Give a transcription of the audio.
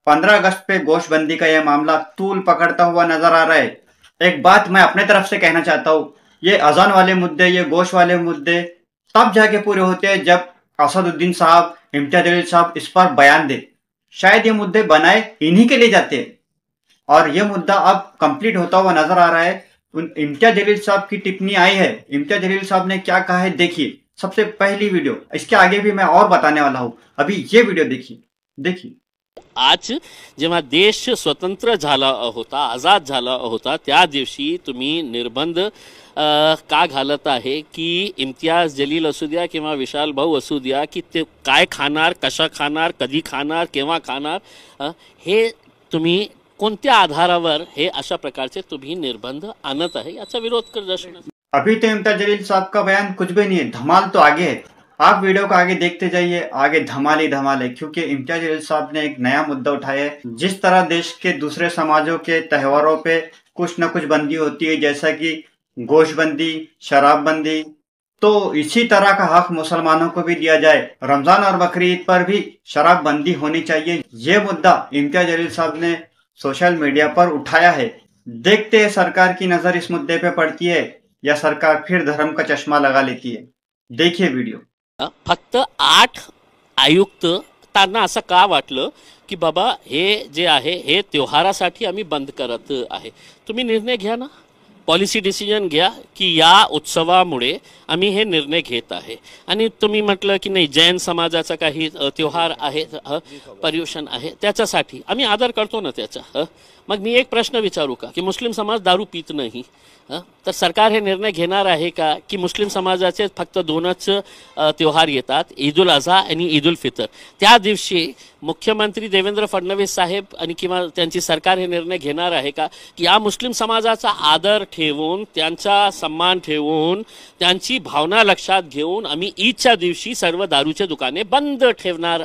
15 अगस्त पे गोशबंदी का यह मामला तूल पकड़ता हुआ नजर आ रहा है। एक बात मैं अपने तरफ से कहना चाहता हूँ, ये अजान वाले मुद्दे, ये गोश वाले मुद्दे तब जाके पूरे होते हैं जब असदुद्दीन साहब, इम्तियाज जलील साहब इस पर बयान दे। शायद ये मुद्दे बनाए इन्हीं के लिए जाते हैं और ये मुद्दा अब कंप्लीट होता हुआ नजर आ रहा है। उन इम्तियाज जलील साहब की टिप्पणी आई है। इम्तियाज जलील साहब ने क्या कहा है देखिए, सबसे पहली वीडियो, इसके आगे भी मैं और बताने वाला हूं, अभी ये वीडियो देखिए। आज जेव्हा देश स्वतंत्र झाला होता, आझाद झाला होता, त्या दिवशी तुम्ही निर्बंध का घालत आहे की इम्तियाज जलील असू द्या किंवा विशाल भाऊ असू द्या की ते काय खाणार, कशा खाणार, कधी खाणार, केव्हा खाणार, हे तुम्ही कोणत्या आधारावर हे अशा प्रकारचे तुम्ही निर्बंध आणत आहे याचा विरोध कर दर्शवण्यात। अभी तो इम्तियाज जलील साहब का बयान कुछ भी नहीं है, धमाल तो आगे है। आप वीडियो को आगे देखते जाइए, आगे धमाल ही धमाल है, क्योंकि इम्तियाज जलील साहब ने एक नया मुद्दा उठाया है। जिस तरह देश के दूसरे समाजों के त्योहारों पे कुछ न कुछ बंदी होती है, जैसा कि गोशबंदी, शराबबंदी, तो इसी तरह का हक मुसलमानों को भी दिया जाए। रमजान और बकरीद पर भी शराबबंदी होनी चाहिए। ये मुद्दा इम्तियाज जलील साहब ने सोशल मीडिया पर उठाया है। देखते हैं सरकार की नजर इस मुद्दे पे पड़ती है या सरकार फिर धर्म का चश्मा लगा लेती है। देखिए वीडियो। फक्त 8 आयुक्त त्यांना असं का वाटलं की बाबा हे जे आहे हे त्योहारासाठी आम्ही बंद करत आहे, तुम्ही निर्णय घ्या ना, पॉलिसी डिसिजन घ्या की या उत्सवामुळे आम्ही हे निर्णय घेत आहे। आणि तुम्ही म्हटलं की नाही जैन समाजाचा काही त्योहार आहे, पर्युषण आहे, त्याच्यासाठी आम्ही आदर करतो ना त्याचा। मग मी एक प्रश्न विचारू का की मुस्लिम समाज दारू पित नाही, तर सरकार हे निर्णय घेणार आहे का की मुस्लिम समाजाचे फक्त 2च त्योहार येतात, ईद उल अजहा आणि ईद उल फितर, त्या दिवशी मुख्यमंत्री देवेंद्र फडणवीस साहेब आणि किंवा त्यांची सरकार हे निर्णय घेणार आहे का की या मुस्लिम समाजाचा आदर ठेवून, त्यांचा सन्मान ठेवून, त्यांची भावना लक्षात घेऊन आम्ही ईदच्या दिवशी सर्व दारूचे दुकाने बंद ठेवणार।